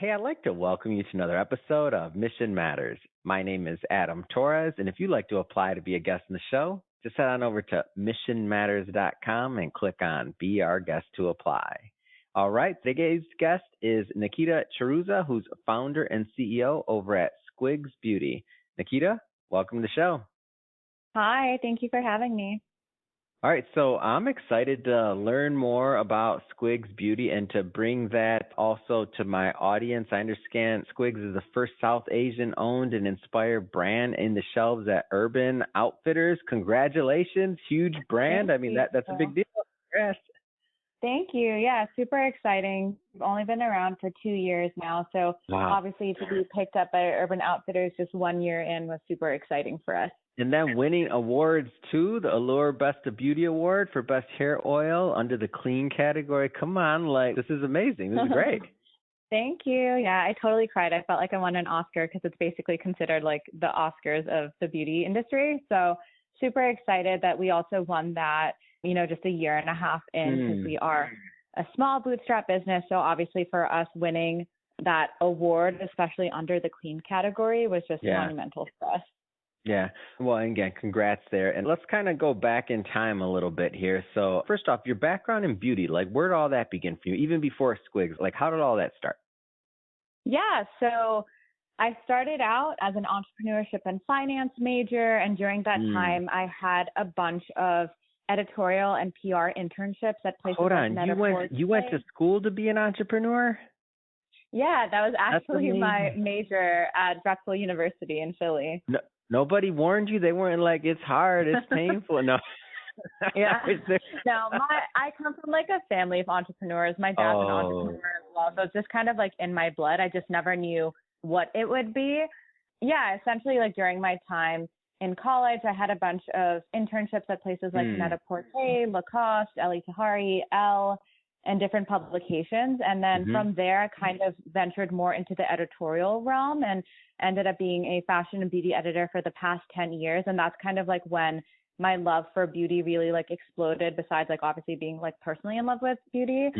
Hey, I'd like to welcome you to another episode of Mission Matters. My name is Adam Torres, and if you'd like to apply to be a guest in the show, just head on over to missionmatters.com and click on Be Our Guest to apply. All right, today's guest is Nikita Chiruza, who's founder and CEO over at Squigs Beauty. Nikita, welcome to the show. Hi, thank you for having me. All right, so I'm excited to learn more about Squigs Beauty and to bring that also to my audience. I understand Squigs is the first South Asian owned and inspired brand in the shelves at Urban Outfitters. Congratulations, huge brand. Thank you. That's a big deal. Yes. Thank you. Yeah, super exciting. We've only been around for 2 years now, so Obviously to be picked up by Urban Outfitters just 1 year in was super exciting for us. And then winning awards too, the Allure Best of Beauty Award for Best Hair Oil under the clean category. Come on, this is amazing. This is great. Thank you. Yeah, I totally cried. I felt like I won an Oscar because it's basically considered like the Oscars of the beauty industry. So super excited that we also won that, just a year and a half in because we are a small bootstrap business. So obviously for us winning that award, especially under the clean category, was just monumental for us. Yeah. Well, again, congrats there. And let's kind of go back in time a little bit here. So first off, your background in beauty, where did all that begin for you? Even before Squigs, how did all that start? Yeah. So I started out as an entrepreneurship and finance major. And during that time, I had a bunch of editorial and PR internships at places like Net-a-Porter. You went to school to be an entrepreneur? Yeah, that was actually my major at Drexel University in Philly. No. Nobody warned you? They weren't like, it's hard, it's painful. No. Yeah. No, I come from a family of entrepreneurs. My dad's an entrepreneur as well. So it's just kind of in my blood. I just never knew what it would be. Yeah, essentially during my time in college, I had a bunch of internships at places like Net-a-Porter, Lacoste, Eli Tahari, Elle, and different publications. And then from there, I kind of ventured more into the editorial realm and ended up being a fashion and beauty editor for the past 10 years. And that's kind of when my love for beauty really exploded, besides obviously being personally in love with beauty.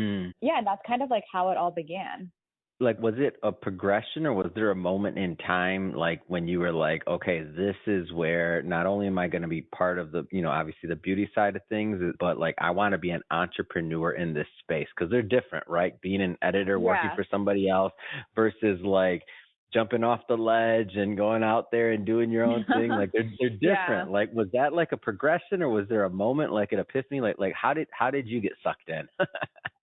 Yeah, and that's kind of how it all began. Was it a progression, or was there a moment in time when you were okay, this is where not only am I going to be part of the, obviously the beauty side of things, but I want to be an entrepreneur in this space? Because they're different, right? Being an editor, working for somebody else versus jumping off the ledge and going out there and doing your own thing. They're different. Yeah. Was that a progression, or was there a moment an epiphany? How did you get sucked in?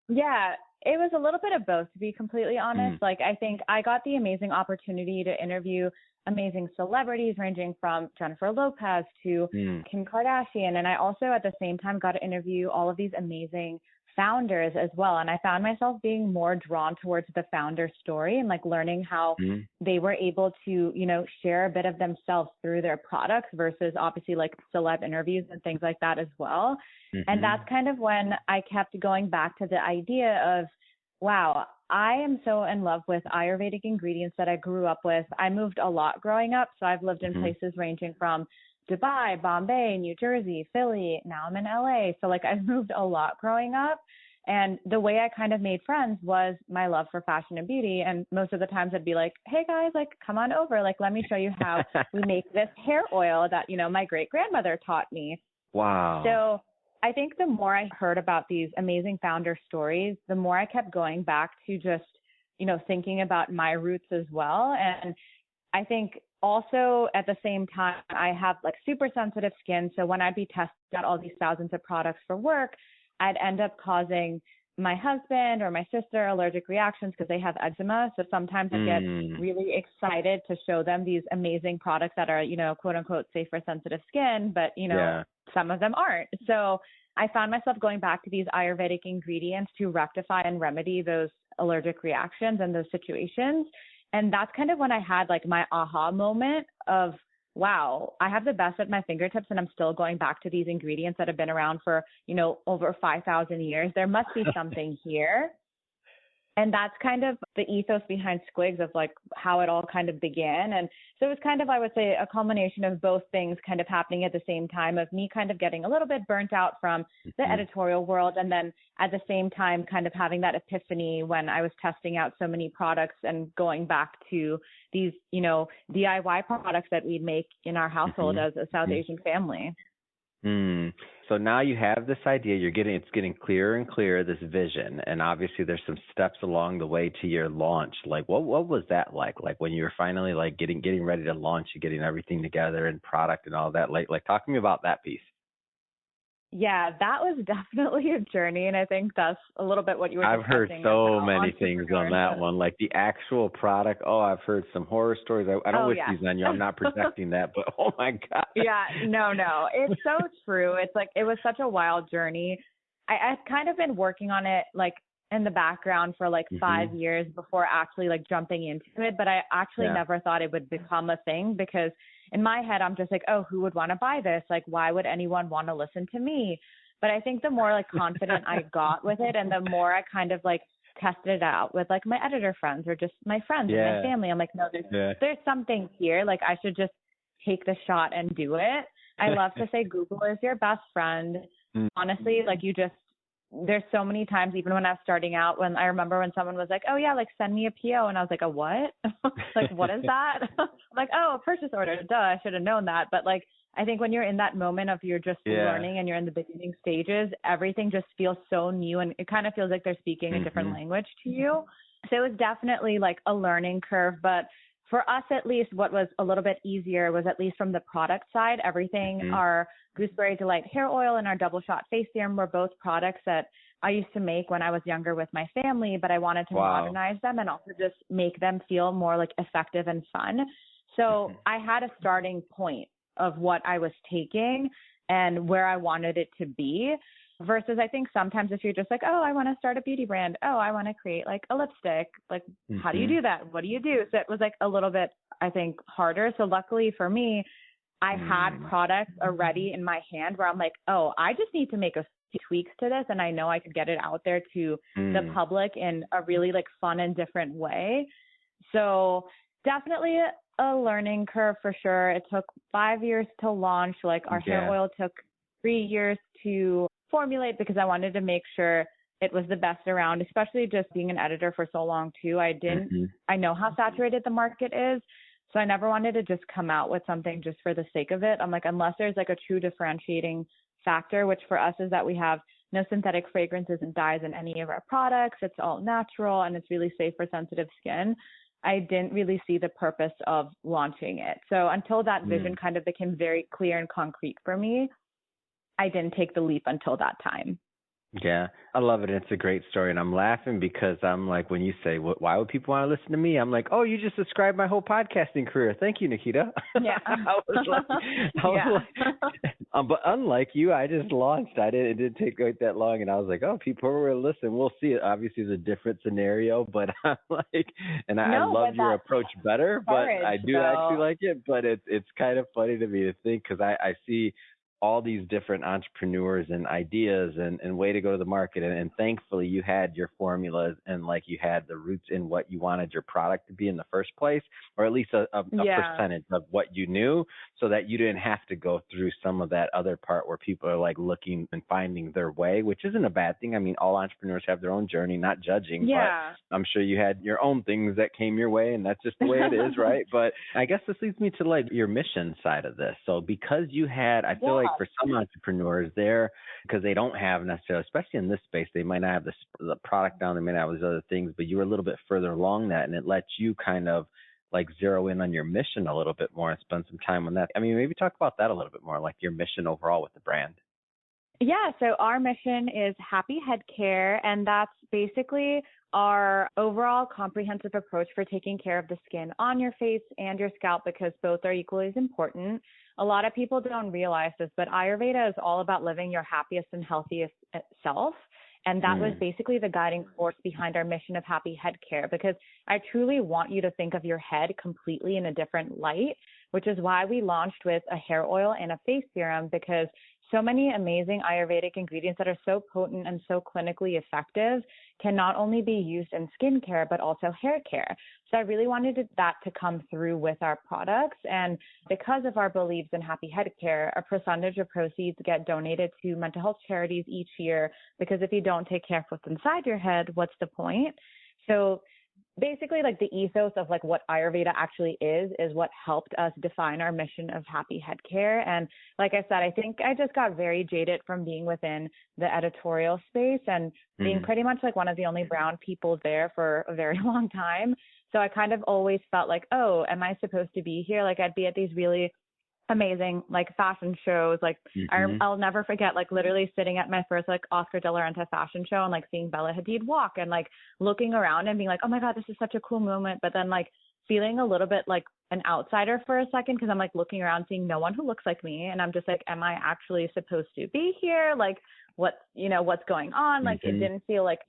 Yeah, it was a little bit of both, to be completely honest. I think I got the amazing opportunity to interview amazing celebrities ranging from Jennifer Lopez to Kim Kardashian. And I also at the same time got to interview all of these amazing founders as well. And I found myself being more drawn towards the founder story and learning how they were able to, share a bit of themselves through their products versus obviously celeb interviews and things like that as well. And that's kind of when I kept going back to the idea of, wow, I am so in love with Ayurvedic ingredients that I grew up with. I moved a lot growing up. So I've lived in places ranging from Dubai, Bombay, New Jersey, Philly. Now I'm in LA. So I've moved a lot growing up. And the way I kind of made friends was my love for fashion and beauty. And most of the times I'd be like, hey guys, come on over. Let me show you how we make this hair oil that, my great grandmother taught me. Wow. So I think the more I heard about these amazing founder stories, the more I kept going back to just, thinking about my roots as well. And I think also at the same time, I have super sensitive skin. So when I'd be testing out all these thousands of products for work, I'd end up causing my husband or my sister allergic reactions because they have eczema. So sometimes I get really excited to show them these amazing products that are, quote unquote, safe for sensitive skin, but, some of them aren't. So I found myself going back to these Ayurvedic ingredients to rectify and remedy those allergic reactions and those situations. And that's kind of when I had my aha moment of, wow, I have the best at my fingertips and I'm still going back to these ingredients that have been around for, over 5,000 years. There must be something here. And that's kind of the ethos behind Squigs of like how it all kind of began. And so it was kind of, I would say, a culmination of both things kind of happening at the same time, of me kind of getting a little bit burnt out from the editorial world. And then at the same time, kind of having that epiphany when I was testing out so many products and going back to these, you know, DIY products that we'd make in our household as a South Asian family. So now you have this idea, it's getting clearer and clearer, this vision, and obviously there's some steps along the way to your launch. Like what was that like when you were finally like getting ready to launch and getting everything together and product and all that? Like talk to me about that piece. Yeah, that was definitely a journey, and I think that's a little bit what you were I've heard so many things on that one, like the actual product. Oh, I've heard some horror stories. I don't wish these on you. I'm not projecting that, but oh my God. Yeah, no. It's so true. It's like, it was such a wild journey. I've kind of been working on it like in the background for like 5 years before actually like jumping into it. But I actually never thought it would become a thing, because in my head, I'm just like, oh, who would want to buy this? Like, why would anyone want to listen to me? But I think the more like confident I got with it, and the more I kind of like tested it out with like my editor friends or just my friends and my family, I'm like, no, there's something here. Like, I should just take the shot and do it. I love to say Google is your best friend. Honestly, like there's so many times, even when I was starting out, when I remember when someone was like, oh yeah, like send me a PO. And I was like, a what? Like, what is that? I'm like, oh, a purchase order. Duh, I should have known that. But like, I think when you're in that moment of you're just learning and you're in the beginning stages, everything just feels so new, and it kind of feels like they're speaking a different language to you. So it was definitely like a learning curve. But for us, at least, what was a little bit easier was, at least from the product side, everything, our Gooseberry Delight hair oil and our double shot face serum were both products that I used to make when I was younger with my family, but I wanted to modernize them and also just make them feel more like effective and fun. So I had a starting point of what I was taking and where I wanted it to be. Versus, I think sometimes if you're just like, oh, I want to start a beauty brand. Oh, I want to create like a lipstick. Like, how do you do that? What do you do? So it was like a little bit, I think, harder. So luckily for me, I had products already in my hand where I'm like, oh, I just need to make a few tweaks to this, and I know I could get it out there to the public in a really like fun and different way. So definitely a learning curve for sure. It took 5 years to launch. Like, our hair oil took 3 years to formulate, because I wanted to make sure it was the best around, especially just being an editor for so long too. I know how saturated the market is. So I never wanted to just come out with something just for the sake of it. I'm like, unless there's like a true differentiating factor, which for us is that we have no synthetic fragrances and dyes in any of our products. It's all natural and it's really safe for sensitive skin. I didn't really see the purpose of launching it. So until that vision kind of became very clear and concrete for me, I didn't take the leap until that time. Yeah, I love it. It's a great story. And I'm laughing because I'm like, when you say, why would people want to listen to me? I'm like, oh, you just described my whole podcasting career. Thank you, Nikita. Yeah. I was like, but unlike you, I just launched. It didn't take quite that long. And I was like, oh, people will listen. We'll see. It obviously is a different scenario, but I'm like, and I love your approach better, but I do actually like it. But it's kind of funny to me to think, because I see all these different entrepreneurs and ideas and way to go to the market. And thankfully you had your formulas and like you had the roots in what you wanted your product to be in the first place, or at least a percentage of what you knew, so that you didn't have to go through some of that other part where people are like looking and finding their way, which isn't a bad thing. I mean, all entrepreneurs have their own journey, not judging, but I'm sure you had your own things that came your way, and that's just the way it is, right? But I guess this leads me to like your mission side of this. So because you had, I feel like for some entrepreneurs there, because they don't have necessarily, especially in this space, they might not have the product down, they may not have these other things, but you were a little bit further along that, and it lets you kind of like zero in on your mission a little bit more and spend some time on that. I mean, maybe talk about that a little bit more, like your mission overall with the brand. Yeah, so our mission is Happy Headcare, and that's basically our overall comprehensive approach for taking care of the skin on your face and your scalp, because both are equally as important. A lot of people don't realize this, but Ayurveda is all about living your happiest and healthiest self. And that was basically the guiding force behind our mission of Happy Head Care, because I truly want you to think of your head completely in a different light, which is why we launched with a hair oil and a face serum, because so many amazing Ayurvedic ingredients that are so potent and so clinically effective can not only be used in skincare, but also hair care. So I really wanted that to come through with our products. And because of our beliefs in happy head care, a percentage of proceeds get donated to mental health charities each year, because if you don't take care of what's inside your head, what's the point? So basically, like, the ethos of like what Ayurveda actually is what helped us define our mission of happy head care. And like I said, I think I just got very jaded from being within the editorial space and being pretty much like one of the only brown people there for a very long time. So I kind of always felt like, oh, am I supposed to be here? Like, I'd be at these really amazing like fashion shows. Like I'll never forget like literally sitting at my first like Oscar de la Renta fashion show and like seeing Bella Hadid walk and like looking around and being like, oh my God, this is such a cool moment. But then like feeling a little bit like an outsider for a second, because I'm like looking around seeing no one who looks like me. And I'm just like, am I actually supposed to be here? Like what's going on? Like it didn't feel like,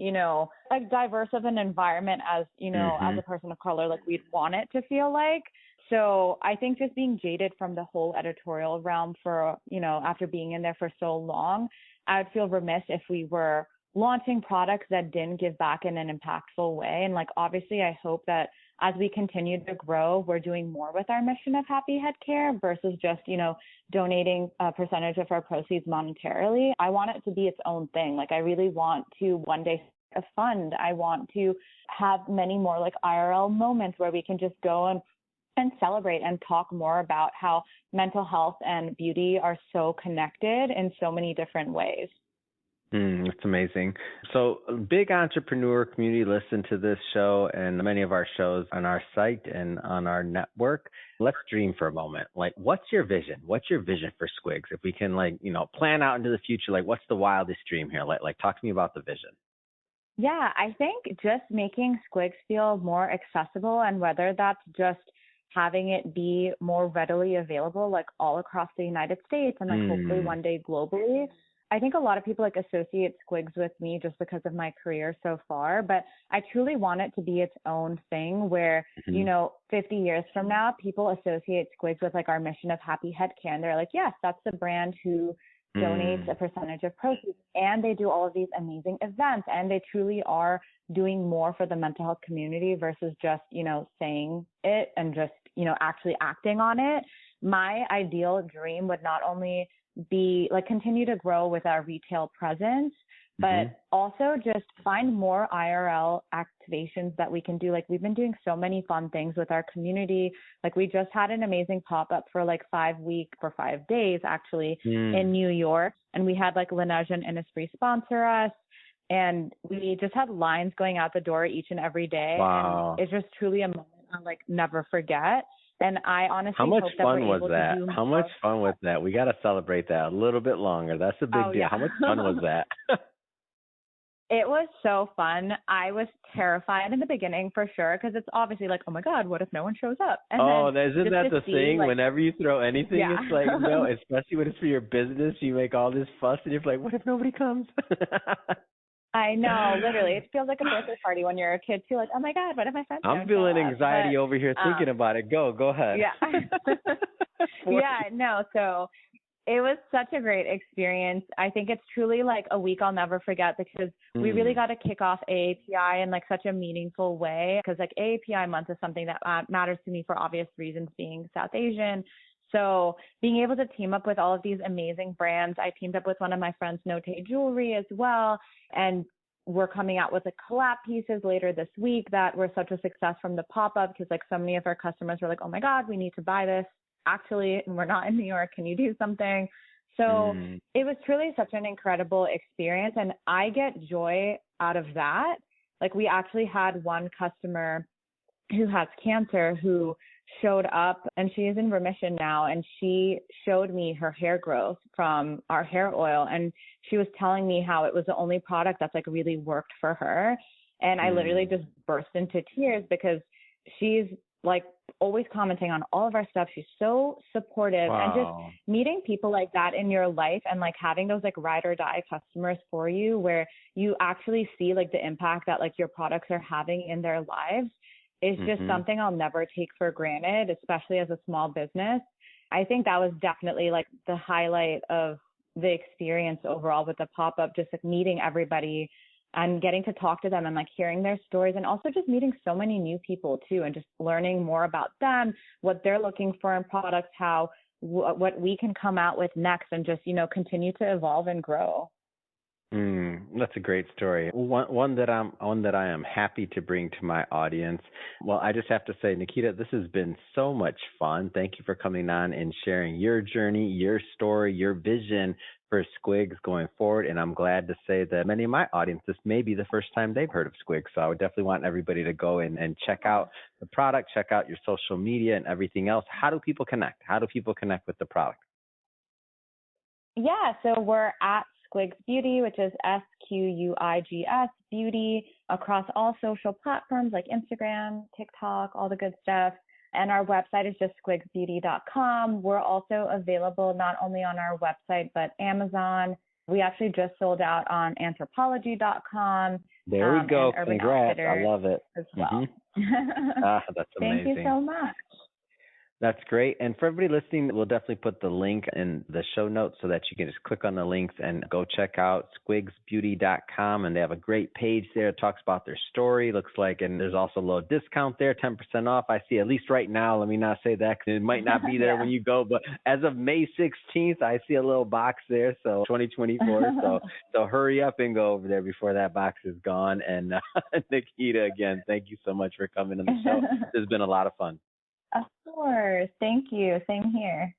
like diverse of an environment as, as a person of color, like we'd want it to feel like. So I think just being jaded from the whole editorial realm for, after being in there for so long, I would feel remiss if we were launching products that didn't give back in an impactful way. And like, obviously, I hope that as we continue to grow, we're doing more with our mission of happy head care versus just, donating a percentage of our proceeds monetarily. I want it to be its own thing. Like, I really want to one day a fund. I want to have many more like IRL moments where we can just go and celebrate and talk more about how mental health and beauty are so connected in so many different ways. That's amazing. So big entrepreneur community listen to this show and many of our shows on our site and on our network. Let's dream for a moment. Like, what's your vision? What's your vision for Squigs? If we can plan out into the future, like what's the wildest dream here? Like talk to me about the vision. Yeah, I think just making Squigs feel more accessible, and whether that's just having it be more readily available, like all across the United States and like hopefully one day globally. I think a lot of people like associate Squigs with me just because of my career so far, but I truly want it to be its own thing where, 50 years from now, people associate Squigs with like our mission of happy head care. And they're like, yes, that's the brand who donates a percentage of proceeds, and they do all of these amazing events, and they truly are doing more for the mental health community versus just, saying it and just, actually acting on it. My ideal dream would not only be like continue to grow with our retail presence, but also just find more IRL activations that we can do. Like, we've been doing so many fun things with our community. Like, we just had an amazing pop-up for like 5 days actually in New York. And we had like Laneige and Innisfree sponsor us. And we just had lines going out the door each and every day. Wow. And it's just truly a moment I'll like never forget. And I honestly How much hope that fun we're was able that? to do How much fun was that? We got to celebrate that a little bit longer. That's a big deal. Yeah. How much fun was that? It was so fun. I was terrified in the beginning for sure, because it's obviously like, oh my God, what if no one shows up? And isn't that the thing? Like, whenever you throw anything, yeah. It's like, especially when it's for your business, you make all this fuss and you're like, what if nobody comes? I know, literally. It feels like a birthday party when you're a kid too. Like, oh my God, what if my friends don't I'm feeling show up? anxiety over here thinking about it. Go ahead. Yeah. Yeah, no. So it was such a great experience. I think it's truly like a week I'll never forget, because we really got to kick off AAPI in like such a meaningful way, because like AAPI month is something that matters to me for obvious reasons, being South Asian. So being able to team up with all of these amazing brands, I teamed up with one of my friends, Note Jewelry, as well. And we're coming out with like collab pieces later this week that were such a success from the pop-up, because like so many of our customers were like, oh my God, we need to buy this. Actually, we're not in New York. Can you do something? So it was truly such an incredible experience. And I get joy out of that. Like, we actually had one customer who has cancer who showed up, and she is in remission now. And she showed me her hair growth from our hair oil. And she was telling me how it was the only product that's like really worked for her. And I literally just burst into tears, because she's like always commenting on all of our stuff. She's so supportive. Wow. And just meeting people like that in your life, and like having those like ride or die customers for you, where you actually see like the impact that like your products are having in their lives, is just something I'll never take for granted, especially as a small business. I think that was definitely like the highlight of the experience overall with the pop-up, just like meeting everybody and getting to talk to them and like hearing their stories, and also just meeting so many new people too, and just learning more about them, what they're looking for in products, how what we can come out with next, and just, you know, continue to evolve and grow. That's a great story. One that I am happy to bring to my audience. Well, I just have to say, Nikita, this has been so much fun. Thank you for coming on and sharing your journey, your story, your vision for Squigs going forward. And I'm glad to say that many of my audience, this may be the first time they've heard of Squigs. So I would definitely want everybody to go in and check out the product, check out your social media and everything else. How do people connect? How do people connect with the product? Yeah, so we're at Squigs Beauty, which is Squigs Beauty, across all social platforms like Instagram, TikTok, all the good stuff. And our website is just squigsbeauty.com. We're also available not only on our website, but Amazon. We actually just sold out on anthropology.com. There we go. Urban Congrats. Outfitters I love it. as well. That's amazing. Thank you so much. That's great. And for everybody listening, we'll definitely put the link in the show notes so that you can just click on the links and go check out squigsbeauty.com. And they have a great page there. It talks about their story, looks like, and there's also a little discount there, 10% off. I see, at least right now. Let me not say that because it might not be there when you go. But as of May 16th, I see a little box there. So 2024. So hurry up and go over there before that box is gone. And Nikita, again, thank you so much for coming on the show. This has been a lot of fun. Of course. Thank you. Same here.